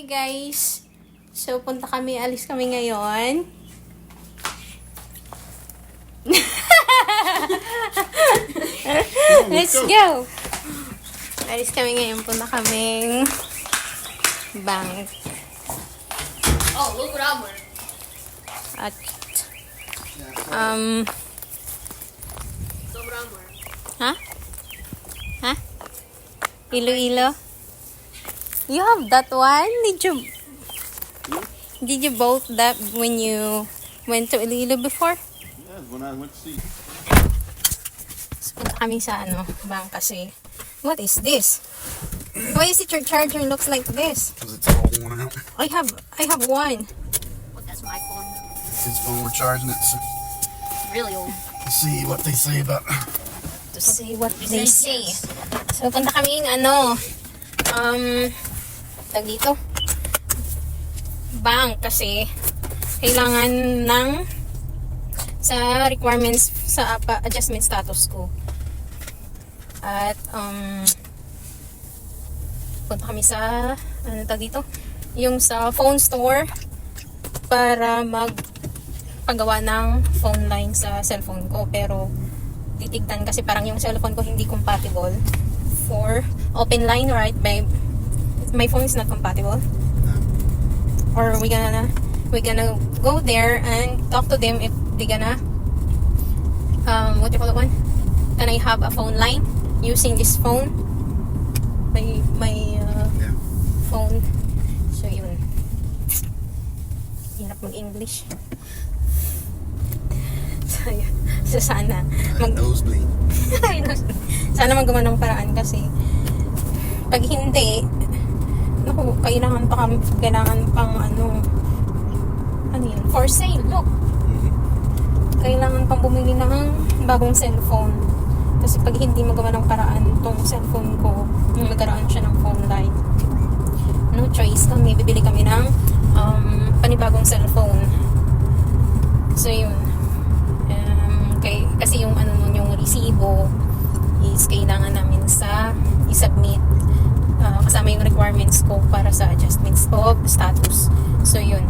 Hi guys! So, alis kami ngayon. Let's go! Alis kami ngayon, punta kaming bank. Oh, look what I'm wearing. At, So what I'm wearing. ha? Ha? Iloilo? You have that one? Did you bought that when you went to Iloilo before? Yeah, when I went to see. So, punta kami sa bank kasi. What is this? Why is it your charger looks like this? Because it's all worn out. I have one. But that's my phone. His phone, we're charging it. So Really old. let's see what they say about. To see what they say. Yes. So, punta kami tag dito. Bank kasi kailangan ng sa requirements sa adjustment status ko. At punta kami sa tag dito, yung sa phone store para magpagawa ng phone line sa cellphone ko, pero titignan kasi parang yung cellphone ko hindi compatible for open line, right babe? My phone is not compatible. Or we're gonna go there and talk to them if they gonna what do you call it one? Can I have a phone line using this phone? My Yeah. phone. So yun. Hirap mag-English. So yun. So sana Nosebleed. sana magawa ng paraan kasi pag hindi, naku, kailangan pang yun, for sale, look. Kailangan pang bumili ng bagong cellphone. Kasi pag hindi magawa ng paraan tong cellphone ko, magkaroon siya ng phone line. No choice kami, bibili kami ng panibagong cellphone. So yun. Kasi yung yung resibo is kailangan namin i-submit kasama yung requirements ko para sa adjustments of status. So yun,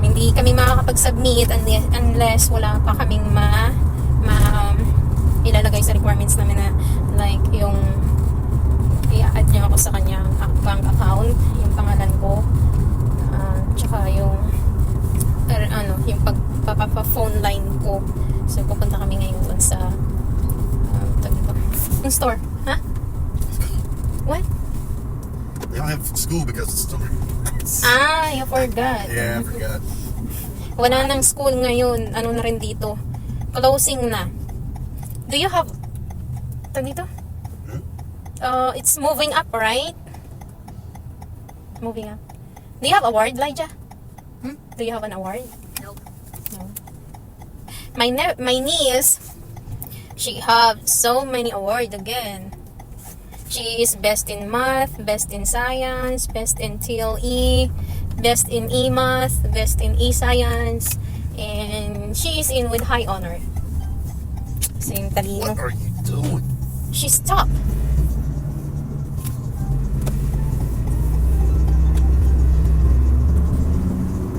hindi kami makakapag-submit unless wala pa kaming ilalagay sa requirements namin na like yung i-add niya ako sa kanyang bank account, yung pangalan ko, tsaka yung yung pagpapa-phone line ko. So pupunta kami ngayon sa yung store. Ha? What? They don't have school because it's summer. I forgot. Yeah, I forgot. Wala nang school ngayon. Ano na rin dito? Closing na. Do you have... Ito dito? It's moving up, right? Moving up. Do you have award, Elijah? Do you have an award? Nope. No. My niece, she have so many awards again. She is best in math, best in science, best in TLE, best in e-math, best in e-science, and she is in with high honor. Same talino. What are you doing? She's top.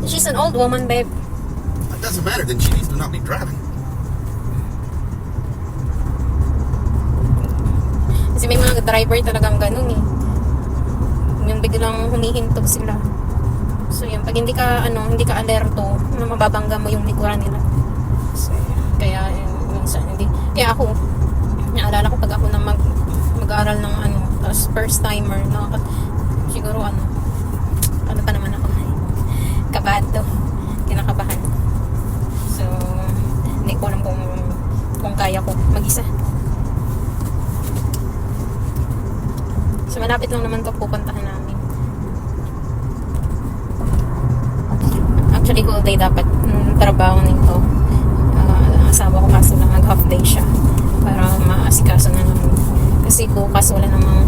She's an old woman, babe. That doesn't matter. Then she needs to not be driving. Kasi may mga driver talagang ganun eh. Yung biglang humihintog sila. So yun, pag hindi ka alerto, mababangga mo yung likuran nila. So, kaya minsan hindi. Kaya ako, naalala ko pag ako na mag-aaral ng tapos first timer, siguro ano pa naman ako, kabado, kinakabahan. So, hindi ko alam kung kaya ko mag-isa. So, malapit lang naman to pupuntahan namin. Actually, whole day dapat trabaho nito. Asawa ko kaso lang half day siya para maasikaso na naman. Kasi bukas wala namang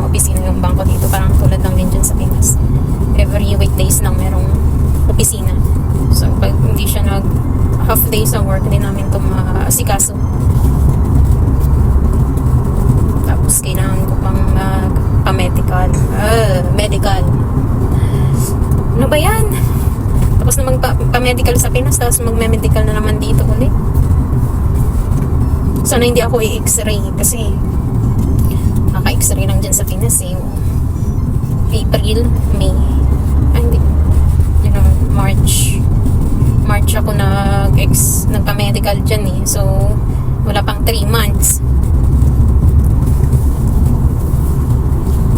opisina yung bangko dito. Parang tulad lang din dyan sa Pinas. Every weekdays lang merong opisina. So, pag hindi siya half day sa work, din namin ito maasikaso. Tapos kailangan ko pang medical. Tapos na magpa-medical sa Pinas, tapos magme-medical na naman dito ulit. Sana hindi ako i-x-ray kasi naka-x-ray lang dyan sa Pinas eh. April, May. Ay, hindi. You know, March ako nagpa-medical dyan eh. So, wala pang 3 months.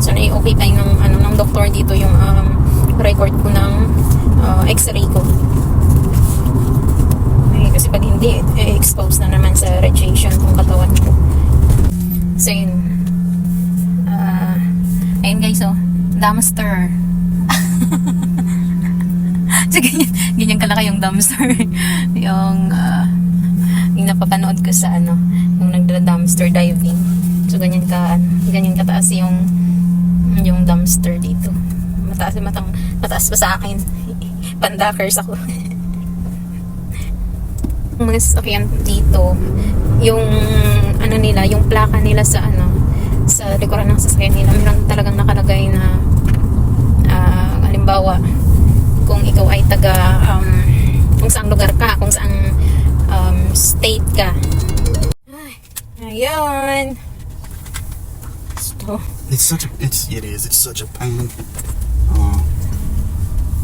Sana okay pa yung ng doktor dito yung record ko ng x-ray ko. Eh, kasi pag hindi, expose na naman sa radiation kung katawan ko. So yun. Ayun guys, oh. Dumpster. So ganyan kalaki yung dumpster. yung napapanood ko sa yung nagda-dumpster diving. So ganyan kataas yung dumpster dito. Mataas pa sa akin. Pandakers ako. Mga sasakyan dito, yung nila, yung plaka nila sa sa likuran ng sasakyan nila, meron talagang nakalagay na halimbawa kung ikaw ay taga kung saang lugar ka, kung saang state ka. Ayun. So, It's such a pain.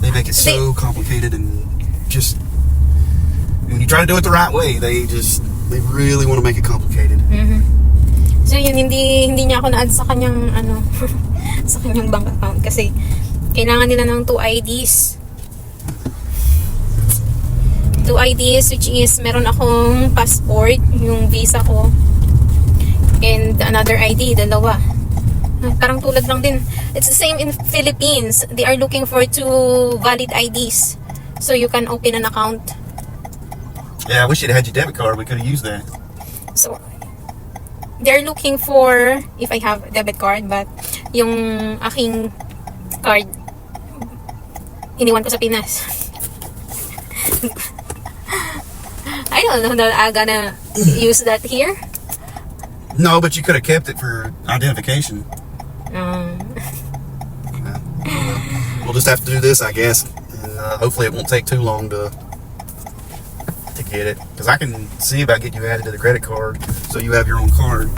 They make it so complicated and just when you try to do it the right way, they really want to make it complicated. So yun, hindi niya ako na-add sa kanyang sa kanyang bank account kasi kailangan nila ng 2 IDs. 2 IDs which is meron akong passport, yung visa ko, and another ID, dalawa. Parang tulad lang din. It's the same in Philippines. They are looking for 2 valid IDs so you can open an account. Yeah, I wish you'd had your debit card. We could have used that. So they're looking for if I have debit card, but yung aking card iniwan ko sa Pinas. I don't know that I'm gonna use that here. No, but you could have kept it for identification. We'll just have to do this, I guess, and hopefully it won't take too long to get it, because I can see about getting you added to the credit card so you have your own card.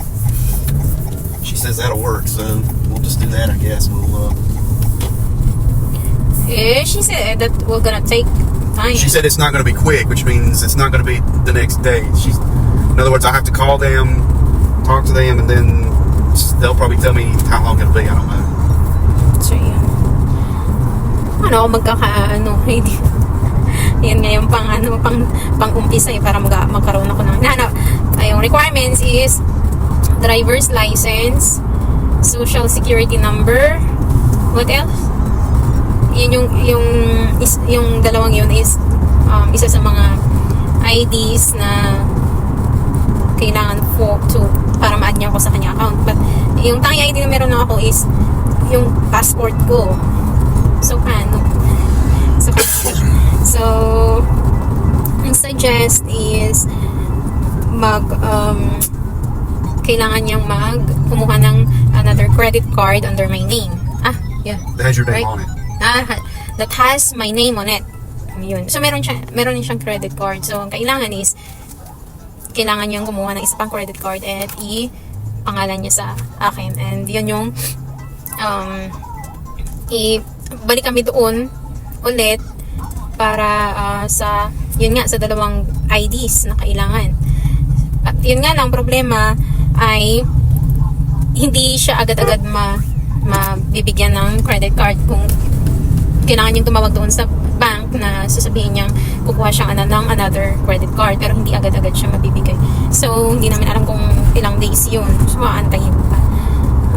She says that'll work, so we'll just do that, I guess. She said that we're gonna take time. She said it's not going to be quick, which means it's not going to be the next day. In other words, I have to call them, talk to them, and then they'll probably tell me how long it'll be. I don't know. So yun. Hindi. Yan nga yung pang umpisa para magkaroon ako ng yung requirements is driver's license, social security number, what else? Yun yung dalawang yun is isa sa mga IDs na kailangan para ma-add niya ako sa kanya account. But yung tanging ID na meron na ako is yung passport ko. So ang suggest is kailangan niyang kumuha ng another credit card under my name. Yeah. That has your name Right? on it. That has my name on it. Yun. So meron din siyang credit card. So ang kailangan niyang kumuha ng isa pang credit card at i-pangalan niya sa akin. And yun yung balik kami doon ulit para sa dalawang IDs na kailangan. At yun nga lang, problema ay hindi siya agad-agad mabibigyan ng credit card kung kailangan niyang tumawag doon sa bank na sasabihin niyang kukuha siyang ng another credit card, pero hindi agad-agad siya mabibigay. So hindi namin alam kung ilang days yun. So aantayin pa.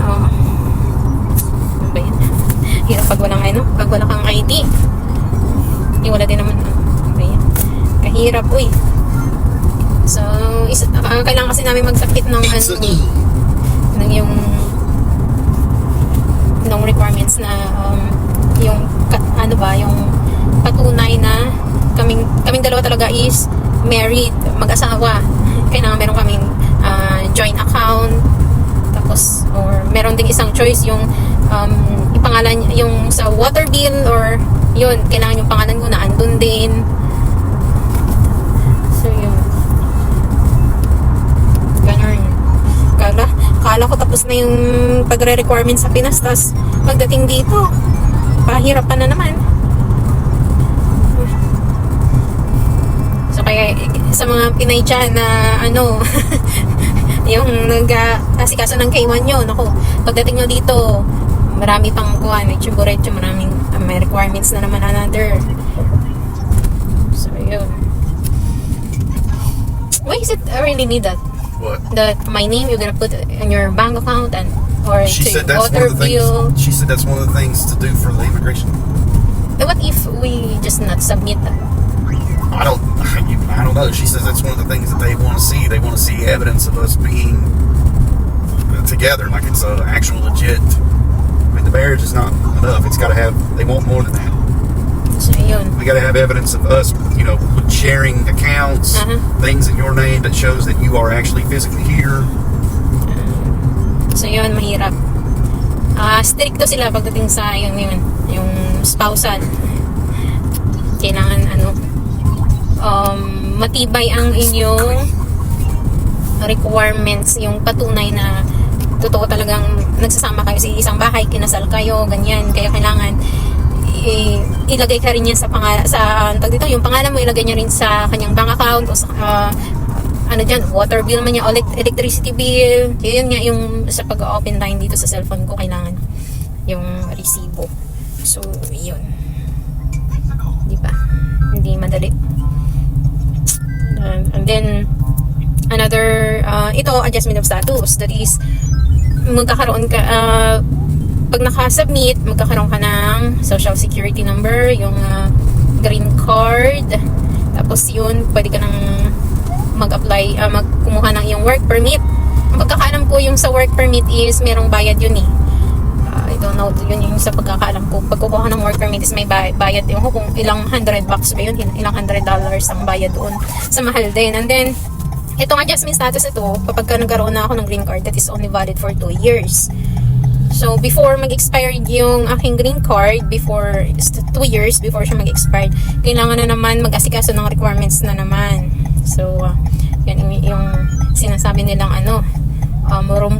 Ano ba yun? Hirap pag wala kang ID. Wala din naman. Kahirap, uy. So, kailangan kasi namin magsakit ng yung requirements na yung patunay na kaming dalawa talaga is married, mag-asawa. Kailangan meron kaming joint account, tapos or meron ding isang choice yung ipangalan yung sa water bill or yun, kailangan yung pangalan ko na andun din. So yun, ganun. Kala ko tapos na yung pagre-requirement sa Pinas, tas pagdating dito pahirapan na naman. So kaya sa mga Pinay dyan na ano yung nag-asikaso ng K1 nyo, naku, pagdating nyo dito marami pang kuhan, may chuburecho, maraming may requirements na naman another. So yun, why is it really need that? What? That my name you're gonna put in your bank account and or She to said that's one water of the bill. things. She said that's one of the things to do for the immigration. What if we just not submit that? I don't know. She says that's one of the things that they want to see. They want to see evidence of us being together, like it's a actual legit. I mean, the marriage is not enough. It's got to have. They want more than that. So yun. We got to have evidence of us, sharing accounts, things in your name that shows that you are actually physically here. So yun, mahirap. Stricto sila pagdating sa yung spousal. Kailangan matibay ang inyong requirements, yung patunay na totoo talagang nagsasama kayo sa isang bahay, kinasal kayo, ganyan. Kaya kailangan ilagay ka rin yan sa yung pangalan mo, ilagay niya rin sa kanyang bank account o sa water bill man niya, electricity bill. Yun nga yung sa pag-open line dito sa cellphone ko, kailangan yung resibo. So yun, di ba? Hindi madali. And then another adjustment of status, that is magkakaroon ka pag naka-submit, magkakaroon ka ng social security number, yung green card, tapos yun pwede ka nang mag-apply, kumuha ng iyong work permit. Ang pagkakaalam ko yung sa work permit is merong bayad yun eh. I don't know, yun yung sa pagkakaalam ko. Pag kukuha ng work permit is may bayad yun. Kung ilang $100 ba yun, ilang $100 ang bayad doon. Sa mahal din. And then, itong adjustment status ito, kapag nagkaroon na ako ng green card, that is only valid for 2 years. So, before mag-expire yung aking green card, 2 years before siya mag-expire, kailangan na naman mag-asikaso ng requirements na naman. So, yan yung sinasabi nilang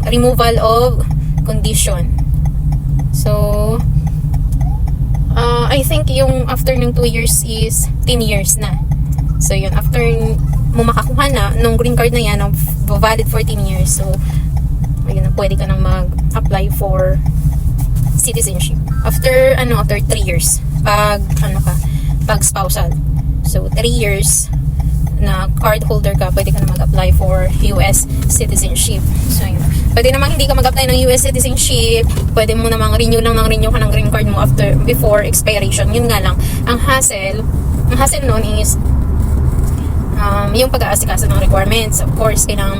removal of condition. So, I think yung after ng 2 years is 10 years na. So, yun, after mo makakuha na nung green card na yan, valid for 10 years. So, ayun, pwede ka nang mag-apply for citizenship. After 3 years, pag spousal. So, 3 years na card holder ka, pwede ka na mag-apply for US citizenship. So, yun. Pwede namang hindi ka mag-apply ng US citizenship, pwede mo namang renew ka ng green card mo before expiration. Yun nga lang, ang hassle noon is yung pag-aasikaso ng requirements. Of course, kailangan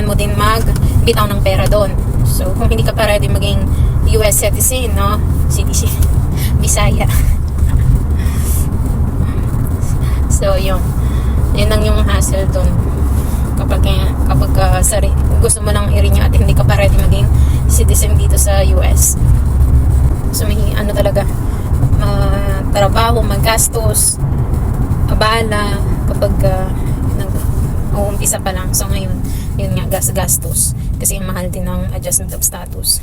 mo din magbitaw ng pera doon. So, kung hindi ka pa ready maging US citizen, no? Citizen, Bisaya. So, yun lang yung hassle doon. Kapag gusto mo lang i-renew at hindi ka pa ready maging citizen dito sa US. So, may talaga, trabaho, maggastos, abala, kapag nag-uumpisa pa lang. So ngayon, yun nga, gastos. Kasi mahal din ng adjustment of status.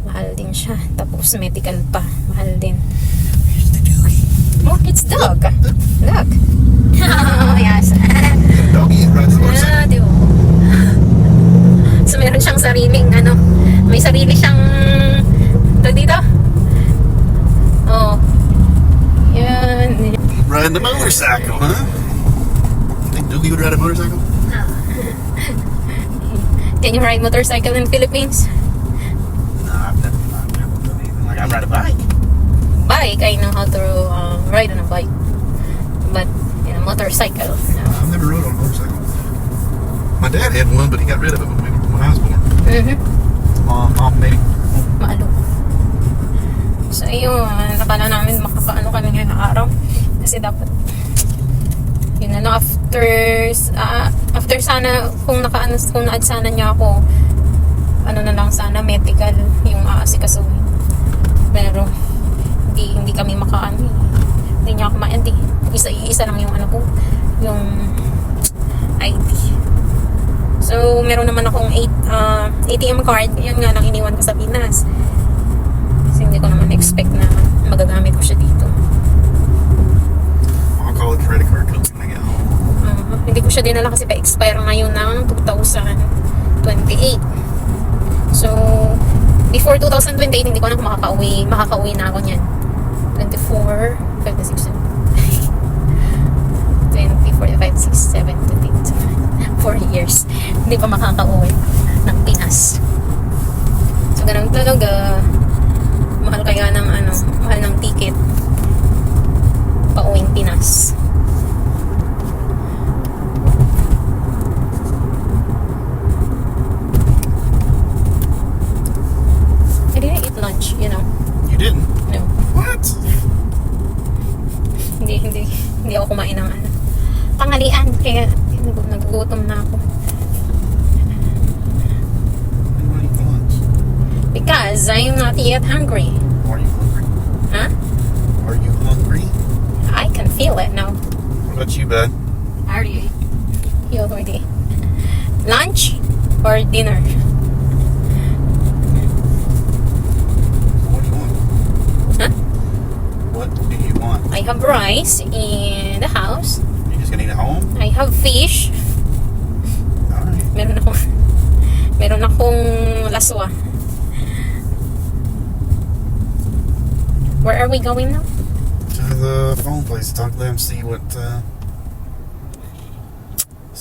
Mahal din siya. Tapos medical pa. Mahal din. Oh, it's dog. Look. Oh, yes. Doggy rides the motorcycle. Diba? So meron siyang sariling, may sarili siyang dito. Oh. Yan. Riding the motorcycle, huh? Think Doogie would ride a motorcycle? Can you ride motorcycle in Philippines? No, I've never done anything like I ride a bike. Bike, I know how to ride on a bike. But, motorcycle, no. I've never rode on a motorcycle. My dad had one, but he got rid of it when I was born. Mom made it. Maalo. So, ayun, nakala namin makakaano kami ngayong araw. Kasi dapat, yun na lang, after sana, kung na-add sana niya ako, ano na lang sana, medical yung aasikasuhin. Pero, hindi kami makaano. Hindi niya ako hindi. Isa lang yung ano ko, yung ID. So, meron naman akong ATM card. Yun nga lang iniwan ko sa Pinas. Kasi hindi ko naman expect na magagamit ko siya dito. I'll call the credit card company when I get home. Hindi ko siya dinala kasi pa-expire ngayon ng 2028. So, before 2028, hindi ko na makakauwi na ako niyan. 24, 56, 20, 45, 6, 7, 28, 4 years. Hindi pa makakauwi ng Pinas. So, ganun talaga. Mahal kaya ng mahal ng ticket pauwing Pinas. I didn't eat lunch, you know. You didn't? No. What? Hindi ako kumain ng tanghalian, kaya nagugutom na ako. When will you eat lunch? Because I'm not yet hungry. Are you hungry? Huh? Are you hungry? I can feel it now. What about you, bud? I already ate. You already. Lunch or dinner? What do you want? Huh? What do you want? I have rice in the house. You just gonna eat at home? I have fish. Alright. Meron akong laswa. Where are we going now? To the phone place to talk to them, see what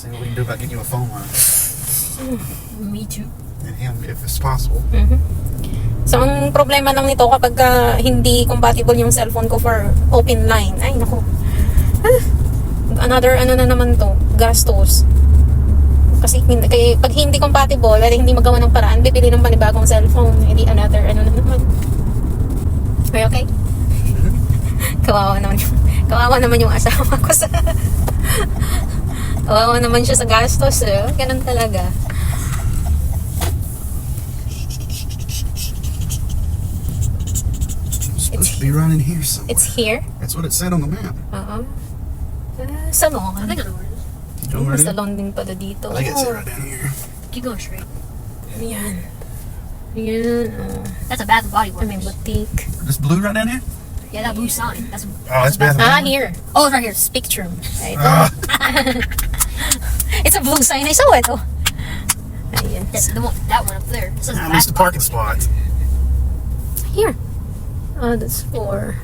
we can do about getting you a phone line. Me too. And him, if it's possible. So, ang problema lang nito kapag hindi compatible yung cellphone ko for open line. Ay, naku. Another, na naman to, gastos. Kasi pag hindi compatible, at hindi magawa ng paraan, bibili ng panibagong cellphone. Hindi another, na naman. Are you okay? Kawawa naman yung asawa ko sa... Kawawa naman siya sa gastos. Ganun talaga. It's supposed to be right in here somewhere. It's here. That's what it said on the map. Salon. I think I know where it is. You know where it is? Salon din pala dito. I think it said right down here. Keep going straight. Ayan. Ayan. That's a Bath and Body Works. May boutique. This blue right down here? Yeah, that blue sign. That's Oh, that's Bath and Body. Here. oh, it's right here. Spectrum. Right. Ah, It's a blue sign. I saw it. Oh. Ayan. That's the one. That one up there. It says I Bath missed the and Body parking spot. Here. That's for...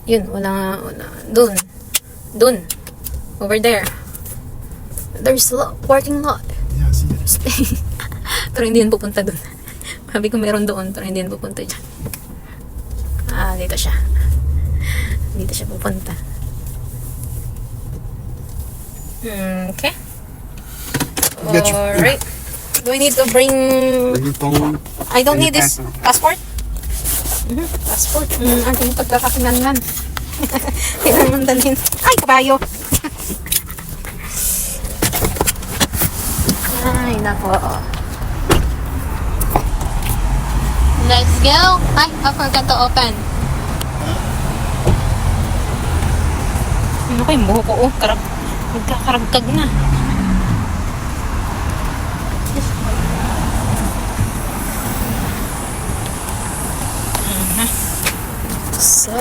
Yun. Wala. Dun. Over there. There's a parking lot. Yeah, I see it. Pero hindi yan pupunta dun. Sabi ko meron doon, pero hindi yan pupunta dyan. Dito siya. Dito siya pupunta. Okay. You got your- Alright. Do I need to bring... Bring your phone. I don't Bring need your this. Passport? Passport. Ating pagkakakinanlan. Hindi naman dalhin. Ay, kabayo! Ay, nako. Let's go. Ay, I forgot to open. Ano ko yung buho ko? Oh, nagkakaragkag na. So,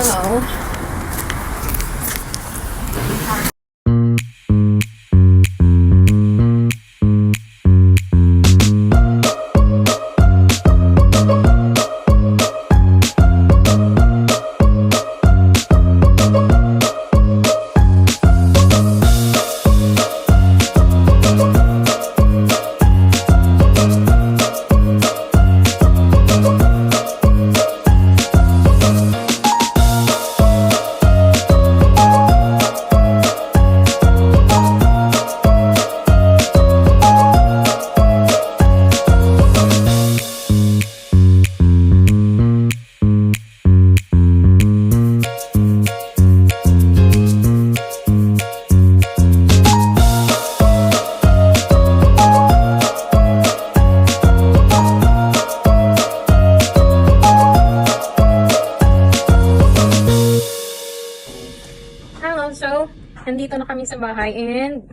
nandito na kami sa bahay and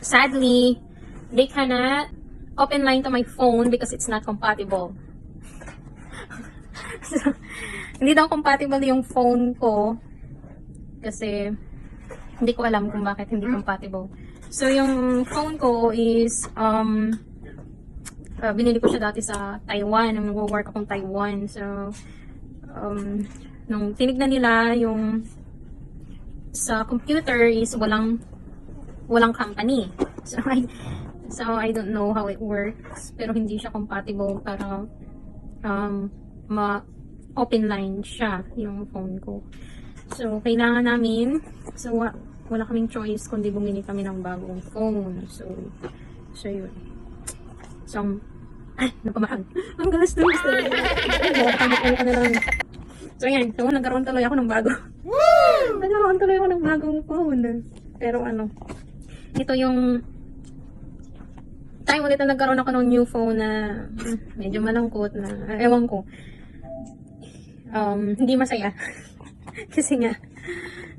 sadly, they cannot open line to my phone because it's not compatible. So, hindi daw compatible yung phone ko kasi hindi ko alam kung bakit hindi compatible. So, yung phone ko is binili ko siya dati sa Taiwan. Nung nag-work akong Taiwan. So, nung tinignan nila yung sa computer is walang company. So I don't know how it works. Pero hindi siya compatible para ma-open line siya yung phone ko. So, kailangan namin, so wala kaming choice kundi bumili kami ng bagong phone. So yun. So, ay, napamahal. Ang gastos. So, yan. So, nagkaroon tuloy ako ng bago. Nagkaroon tuloy ako ng bagong phone. Pero ito yung time ulit na nagkaroon ako ng new phone na medyo malangkot na, ewan ko. Hindi masaya. Kasi nga,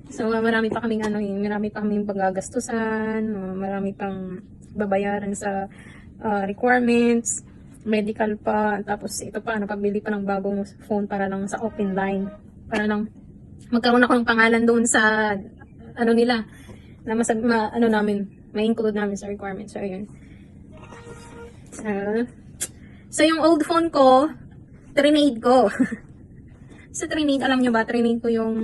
so, marami pa kaming paggagastusan, marami pang babayaran sa requirements, medical pa, tapos ito pa, pagbili pa ng bagong phone para lang sa open line, para lang magkaroon ako ng pangalan doon sa nila na may include namin sa requirements. So yun. So yung old phone ko, trinade ko. Sa trinade, alam nyo ba, trinade ko yung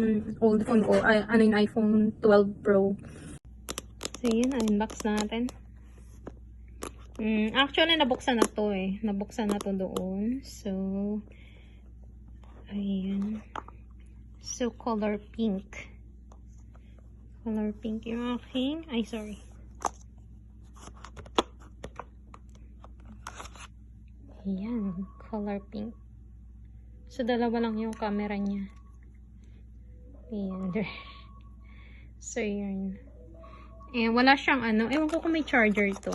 old phone ko, yung iPhone 12 Pro. So yun, unbox natin. Actually, nabuksan na to eh. Nabuksan na to doon. So, ayan. So, color pink. Color pink yung aking. Ay, sorry. Ayan. Color pink. So, dalawa lang yung camera niya. Ayan. So, yun. Eh, wala siyang ewan ko kung may charger to.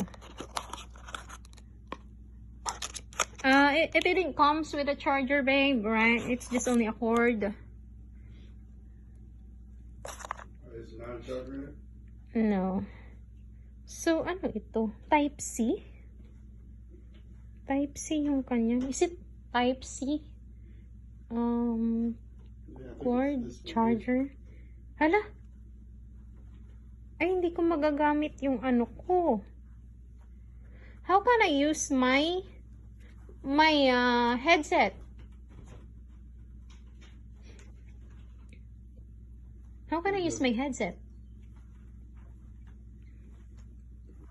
It didn't comes with a charger, babe, right? It's just only a cord. Is it not a charger in it? No. So, ano ito? Type C? Type C yung kanya. Is it Type C? Cord, charger. Hala? Ay, hindi ko magagamit yung ko. How can I use my headset? How can I use my headset?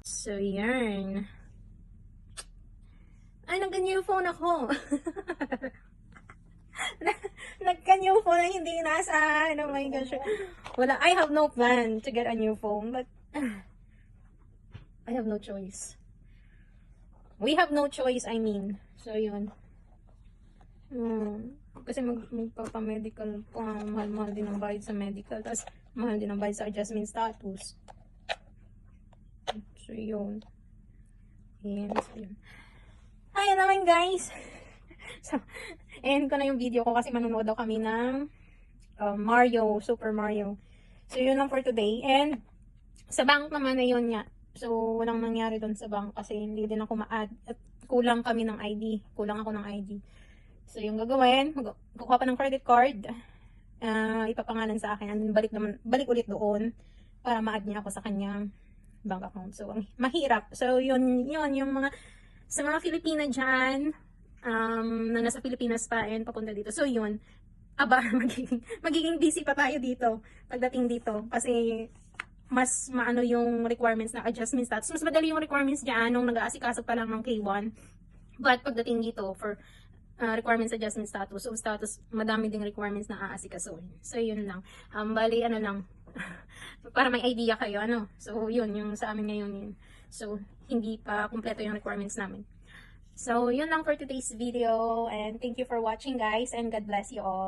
So, yarn. Ay, nagka-new phone ako. Nagka-new phone na hindi nasa, oh my gosh. Wala, I have no plan to get a new phone, but I have no choice. We have no choice, I mean. So, yun. Kasi magpapamedical pa, mahal-mahal din ang bayad sa medical, tapos mahal din ang bayad sa adjustment status. So, yun. Ayan, so, yun. Ayan naman, guys. So, end ko na yung video ko kasi manonood daw kami ng Mario, Super Mario. So, yun lang for today. And, sa bank naman na yun nga. So, walang nangyari doon sa bank kasi hindi din ako ma-add. At kulang kami ng ID. Kulang ako ng ID. So, yung gagawin, kukuha pa ng credit card. Ipapangalan sa akin. And balik ulit doon para ma-add niya ako sa kanyang bank account. So, mahirap. So, yun yung sa mga Filipina dyan, na nasa Pilipinas pa and papunta dito. So, yun. Magiging busy pa tayo dito pagdating dito. Kasi, mas maano yung requirements na adjustment status. Mas madali yung requirements dyan nung nag-aasikaso pa lang ng K1. But pagdating dito for requirements adjustment status, so status, madami ding requirements na aasikasuhin. So yun lang. Bali lang. Para may idea kayo, So yun, yung sa amin ngayon yun. So hindi pa kumpleto yung requirements namin. So yun lang for today's video and thank you for watching, guys, and God bless you all.